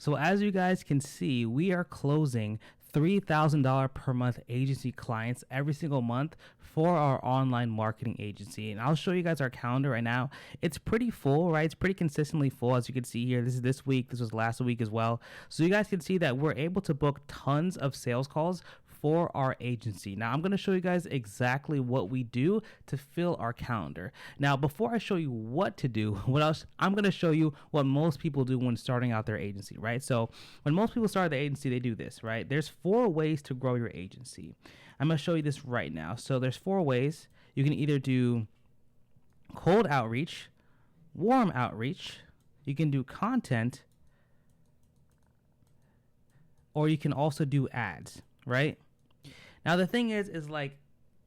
So as you guys can see, we are closing $3,000 per month agency clients every single month for our online marketing agency. And I'll show you guys our calendar right now. It's pretty full, right? It's pretty consistently full, as you can see here. This is this week. This was last week as well. So you guys can see that we're able to book tons of sales calls for our agency. Now I'm going to show you guys exactly what we do to fill our calendar. Now, before I show you what to do, what else, I'm going to show you what most people do when starting out their agency, right? So when most people start their agency, they do this, right? There's 4 ways to grow your agency. I'm going to show you this right now. So there's 4 ways. You can either do cold outreach, warm outreach, you can do content, or you can also do ads, right? Now, the thing is like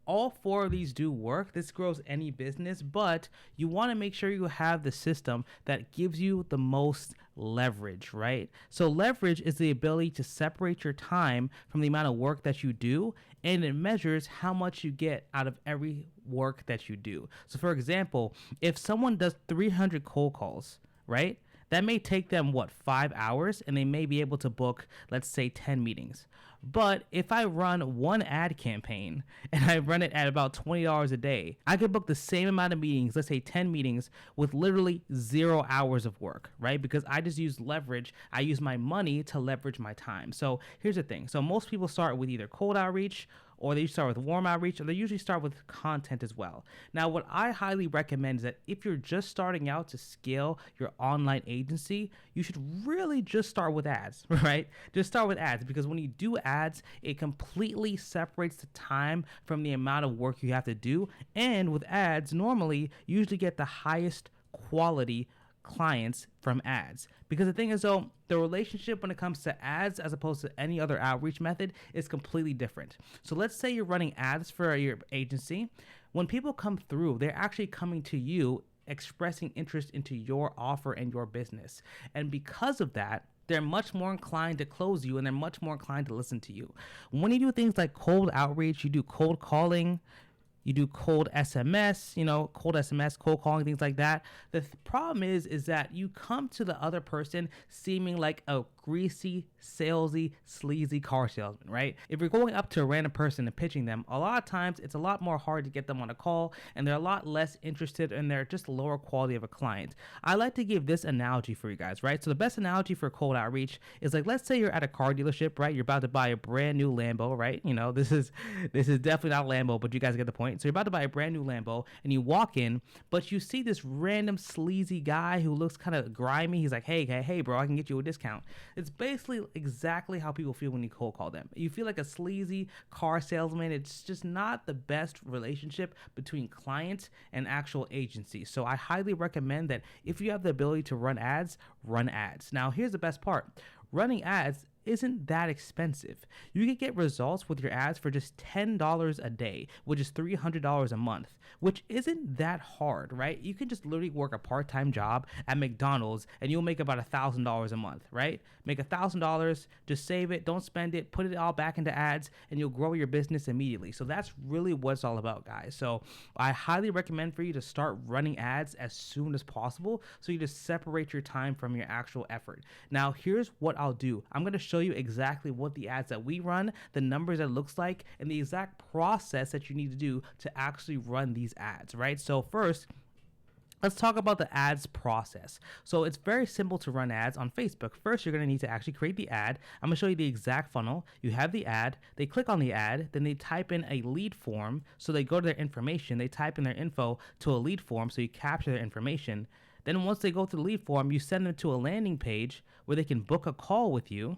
all 4 of these do work. This grows any business, but you want to make sure you have the system that gives you the most leverage, right? So leverage is the ability to separate your time from the amount of work that you do, and it measures how much you get out of every work that you do. So for example, if someone does 300 cold calls, right? That may take them, 5 hours, and they may be able to book, let's say, 10 meetings. But if I run one ad campaign and I run it at about $20 a day, I could book the same amount of meetings, let's say 10 meetings, with literally 0 hours of work, right? Because I just use leverage. I use my money to leverage my time. So here's the thing. So most people start with either cold outreach, or they start with warm outreach, or they usually start with content as well. Now, what I highly recommend is that if you're just starting out to scale your online agency, you should really just start with ads, right? Just start with ads, because when you do ads, it completely separates the time from the amount of work you have to do. And with ads, normally, you usually get the highest quality clients from ads. Because the thing is, though, the relationship when it comes to ads as opposed to any other outreach method is completely different. So let's say you're running ads for your agency. When people come through, they're actually coming to you expressing interest into your offer and your business. And because of that, they're much more inclined to close you, and they're much more inclined to listen to you. When you do things like cold outreach, you do cold calling, you do cold SMS, cold SMS, cold calling, things like that. The problem is that you come to the other person seeming like a greasy, salesy, sleazy car salesman, right? If you're going up to a random person and pitching them, a lot of times it's a lot more hard to get them on a call, and they're a lot less interested, and they're just lower quality of a client. I like to give this analogy for you guys, right? So the best analogy for cold outreach is like, let's say you're at a car dealership, right? You're about to buy a brand new Lambo, right? This is definitely not Lambo, but you guys get the point. So you're about to buy a brand new Lambo, and you walk in, but you see this random sleazy guy who looks kind of grimy. He's like, hey, bro, I can get you a discount. It's basically exactly how people feel when you cold call them. You feel like a sleazy car salesman. It's just not the best relationship between client and actual agency. So I highly recommend that if you have the ability to run ads, run ads. Now, here's the best part. Running ads isn't that expensive. You can get results with your ads for just $10 a day, which is $300 a month, which isn't that hard, right? You can just literally work a part-time job at McDonald's and you'll make about $1,000 a month, right? Make $1,000, just save it, don't spend it, put it all back into ads, and you'll grow your business immediately. So that's really what it's all about, guys. So I highly recommend for you to start running ads as soon as possible, so you just separate your time from your actual effort. Now, here's what I'll do. I'm going to show you exactly what the ads that we run, the numbers that it looks like, and the exact process that you need to do to actually run these ads, right? So first, let's talk about the ads process. So it's very simple to run ads on Facebook. First, you're going to need to actually create the ad. I'm going to show you the exact funnel. You have the ad, they click on the ad, then they type in a lead form. So they go to their information, they type in their info to a lead form, so you capture their information. Then once they go through the lead form, you send them to a landing page where they can book a call with you.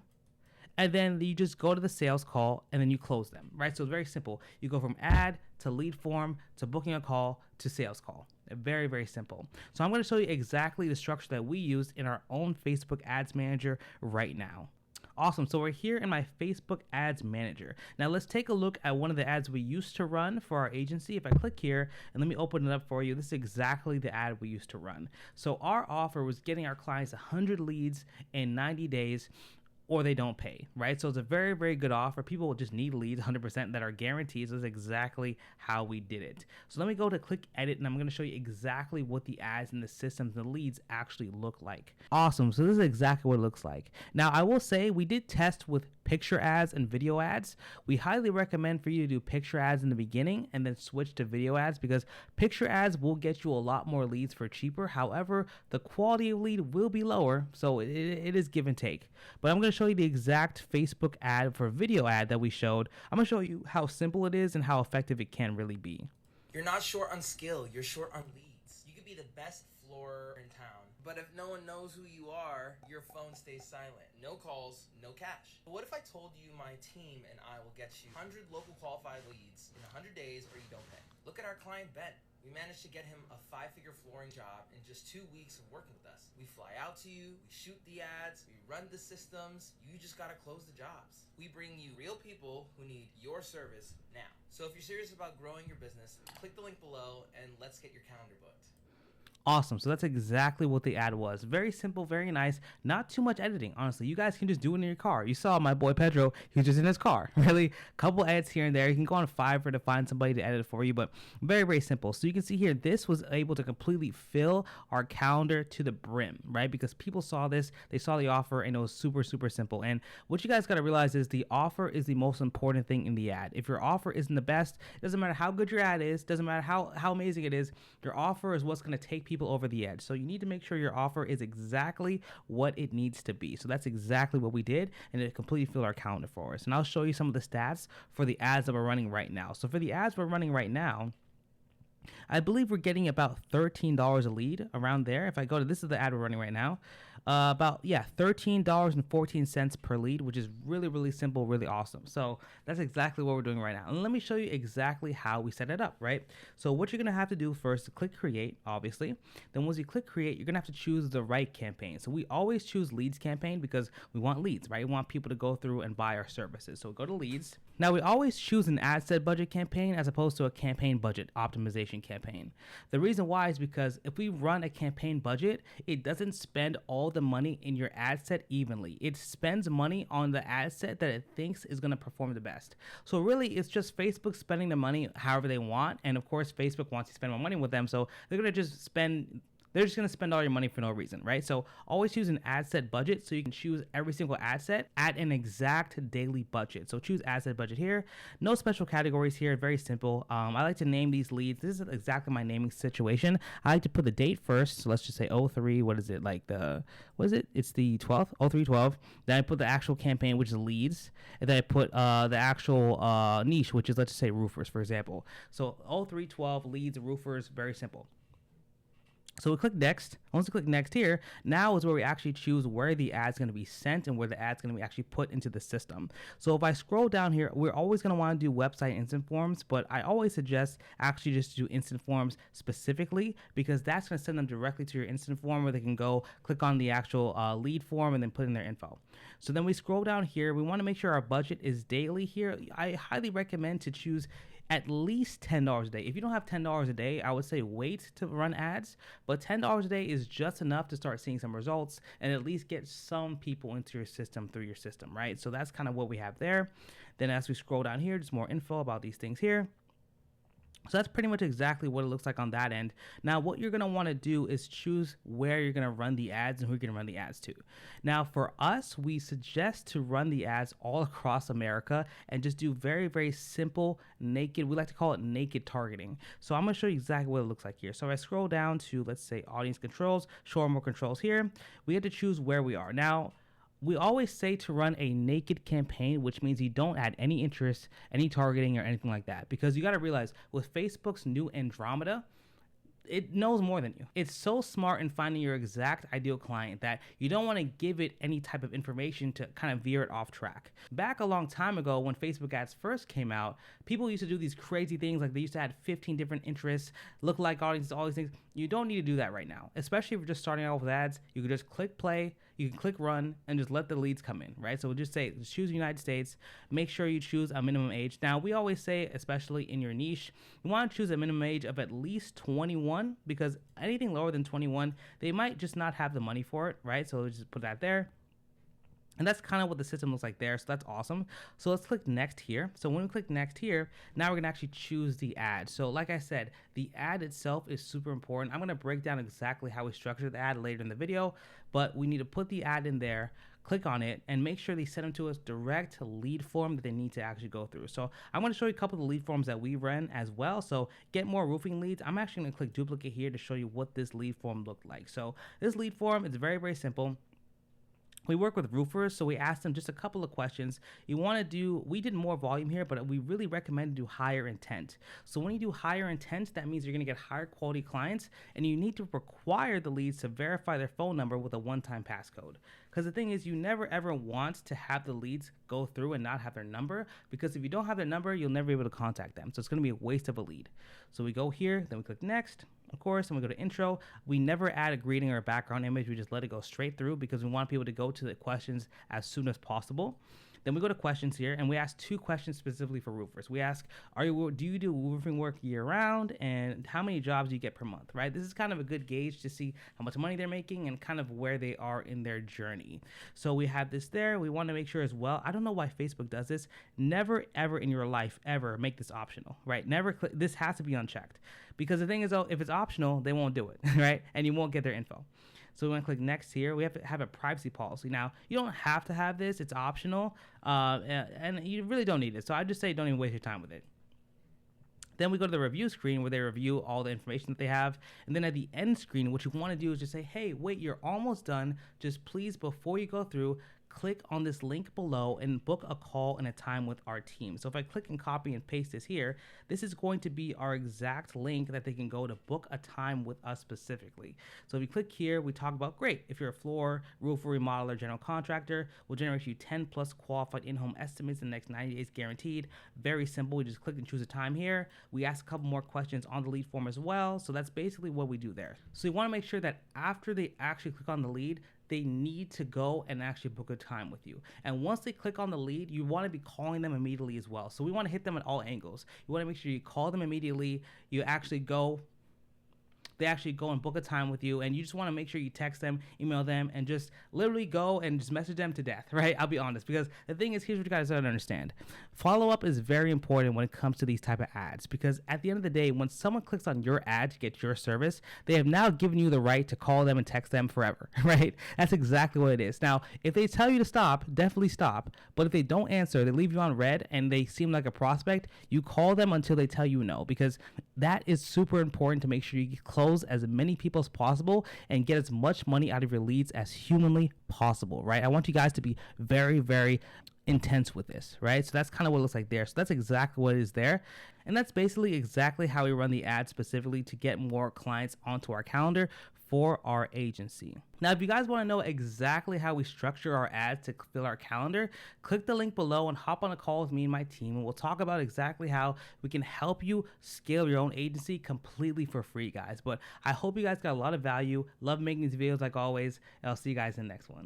And then you just go to the sales call and then you close them, right? So it's very simple. You go from ad to lead form to booking a call to sales call. Very, very simple. So I'm going to show you exactly the structure that we use in our own Facebook Ads Manager right now. Awesome. So we're here in my Facebook Ads Manager. Now let's take a look at one of the ads we used to run for our agency. If I click here and let me open it up for you, this is exactly the ad we used to run. So our offer was getting our clients 100 leads in 90 days or they don't pay, right? So it's a very, very good offer. People just need leads 100% that are guaranteed. So this is exactly how we did it. So let me go to click edit, and I'm going to show you exactly what the ads and the systems and the leads actually look like. Awesome. So this is exactly what it looks like. Now, I will say we did test with picture ads and video ads. We highly recommend for you to do picture ads in the beginning and then switch to video ads, because picture ads will get you a lot more leads for cheaper. However, the quality of lead will be lower, so it is give and take. But I'm going to show you the exact Facebook ad for video ad that we showed. I'm going to show you how simple it is and how effective it can really be. You're not short on skill, you're short on leads. You could be the best floorer in town, but if no one knows who you are, your phone stays silent. No calls, no cash. But what if I told you my team and I will get you 100 local qualified leads in 100 days or you don't pay? Look at our client Ben. We managed to get him a 5-figure flooring job in just 2 weeks of working with us. We fly out to you, we shoot the ads, we run the systems, you just gotta close the jobs. We bring you real people who need your service now. So if you're serious about growing your business, click the link below and let's get your calendar booked. Awesome. So that's exactly what the ad was. Very simple, very nice. Not too much editing, honestly. You guys can just do it in your car. You saw my boy Pedro, he was just in his car. Really, couple edits here and there. You can go on Fiverr to find somebody to edit it for you, but very, very simple. So you can see here, this was able to completely fill our calendar to the brim, right? Because people saw this, they saw the offer, and it was super, super simple. And what you guys got to realize is the offer is the most important thing in the ad. If your offer isn't the best, it doesn't matter how good your ad is, doesn't matter how amazing it is, your offer is what's going to take people over the edge. So you need to make sure your offer is exactly what it needs to be. So that's exactly what we did, and it completely filled our calendar for us. And I'll show you some of the stats for the ads that we're running right now. So for the ads we're running right now, I believe we're getting about $13 a lead, around there. If I go to, this is the ad we're running right now, $13.14 per lead, which is really, really simple, really awesome. So that's exactly what we're doing right now. And let me show you exactly how we set it up, right? So what you're going to have to do first, click create, obviously. Then once you click create, you're going to have to choose the right campaign. So we always choose leads campaign because we want leads, right? We want people to go through and buy our services. So go to leads. Now we always choose an ad set budget campaign as opposed to a campaign budget optimization campaign. The reason why is because if we run a campaign budget, it doesn't spend all the money in your ad set evenly. It spends money on the ad set that it thinks is going to perform the best. So really, it's just Facebook spending the money however they want. And of course, Facebook wants to spend more money with them. So they're going to just spend all your money for no reason, right? So always choose an ad set budget so you can choose every single ad set at an exact daily budget. So choose ad set budget here. No special categories here, very simple. I like to name these leads. This is exactly my naming situation. I like to put the date first. So let's just say 03, what is it? Like it's the 12th, 0312. Then I put the actual campaign, which is leads. And then I put the actual niche, which is, let's just say roofers, for example. So 0312 leads, roofers, very simple. So we click next. Once we click next here, now is where we actually choose where the ad's going to be sent and where the ad's going to be actually put into the system. So if I scroll down here, we're always going to want to do website instant forms, but I always suggest actually just to do instant forms specifically, because that's going to send them directly to your instant form where they can go click on the actual lead form and then put in their info. So then we scroll down here. We want to make sure our budget is daily here. I highly recommend to choose at least $10 a day. If you don't have $10 a day, I would say wait to run ads, but $10 a day is just enough to start seeing some results and at least get some people into your system through your system, right? So that's kind of what we have there. Then as we scroll down here, just more info about these things here. So that's pretty much exactly what it looks like on that end. Now, what you're going to want to do is choose where you're going to run the ads and who you're going to run the ads to. Now, for us, we suggest to run the ads all across America and just do very, very simple, naked, we like to call it naked targeting. So I'm going to show you exactly what it looks like here. So if I scroll down to, let's say, audience controls, show more controls here, we have to choose where we are. Now, we always say to run a naked campaign, which means you don't add any interest, any targeting, or anything like that. Because you got to realize with Facebook's new Andromeda, it knows more than you. It's so smart in finding your exact ideal client that you don't want to give it any type of information to kind of veer it off track. Back a long time ago when Facebook ads first came out, people used to do these crazy things, like they used to add 15 different interests, lookalike audiences, all these things. You don't need to do that right now, especially if you're just starting out with ads. You can just click play, you can click run, and just let the leads come in, right? So we'll just say, choose the United States, make sure you choose a minimum age. Now, we always say, especially in your niche, you want to choose a minimum age of at least 21, because anything lower than 21, they might just not have the money for it, right? So we'll just put that there. And that's kind of what the system looks like there. So that's awesome. So let's click next here. So when we click next here, now we're going to actually choose the ad. So like I said, the ad itself is super important. I'm going to break down exactly how we structure the ad later in the video, but we need to put the ad in there, click on it, and make sure they send them to us direct lead form that they need to actually go through. So I'm going to show you a couple of the lead forms that we run as well. So get more roofing leads. I'm actually going to click duplicate here to show you what this lead form looked like. So this lead form is very, very simple. We work with roofers, so we asked them just a couple of questions. We did more volume here, but we really recommend to do higher intent. So when you do higher intent, that means you're gonna get higher quality clients, and you need to require the leads to verify their phone number with a one-time passcode. Because the thing is, you never ever want to have the leads go through and not have their number, because if you don't have their number, you'll never be able to contact them. So it's gonna be a waste of a lead. So we go here, then we click next, of course, and we go to intro. We never add a greeting or a background image. We just let it go straight through because we want people to go to the questions as soon as possible. Then we go to questions here, and we ask 2 questions specifically for roofers. We ask, do you do roofing work year round, and how many jobs do you get per month, right? This is kind of a good gauge to see how much money they're making and kind of where they are in their journey. So we have this there. We want to make sure as well, I don't know why Facebook does this. Never, ever in your life, ever make this optional, right? Never click, this has to be unchecked. Because the thing is, though, if it's optional, they won't do it, right? And you won't get their info. So we want to click next here. We have to have a privacy policy. Now, you don't have to have this. It's optional, and you really don't need it. So I just say don't even waste your time with it. Then we go to the review screen where they review all the information that they have. And then at the end screen, what you want to do is just say, hey, wait, you're almost done. Just please, before you go through, click on this link below and book a call and a time with our team. So if I click and copy and paste this here, this is going to be our exact link that they can go to book a time with us specifically. So if you click here, we talk about, great, if you're a floor, roofer, remodeler, general contractor, we'll generate you 10 plus qualified in-home estimates in the next 90 days guaranteed. Very simple. We just click and choose a time here. We ask a couple more questions on the lead form as well. So that's basically what we do there. So you want to make sure that after they actually click on the lead, they need to go and actually book a time with you. And once they click on the lead, you want to be calling them immediately as well. So we want to hit them at all angles. You want to make sure you call them immediately. They actually go and book a time with you, and you just want to make sure you text them, email them, and just literally go and just message them to death, right? I'll be honest, because the thing is, here's what you guys don't understand. Follow-up is very important when it comes to these type of ads, because at the end of the day, when someone clicks on your ad to get your service, they have now given you the right to call them and text them forever, right? That's exactly what it is. Now, if they tell you to stop, definitely stop, but if they don't answer, they leave you on red, and they seem like a prospect, you call them until they tell you no, because that is super important to make sure you close as many people as possible and get as much money out of your leads as humanly possible, right? I want you guys to be very, very intense with this, right? So that's kind of what it looks like there. So that's exactly what is there. And that's basically exactly how we run the ad specifically to get more clients onto our calendar for our agency. Now, if you guys want to know exactly how we structure our ads to fill our calendar, click the link below and hop on a call with me and my team, and we'll talk about exactly how we can help you scale your own agency completely for free, guys. But I hope you guys got a lot of value. Love making these videos like always, and I'll see you guys in the next one.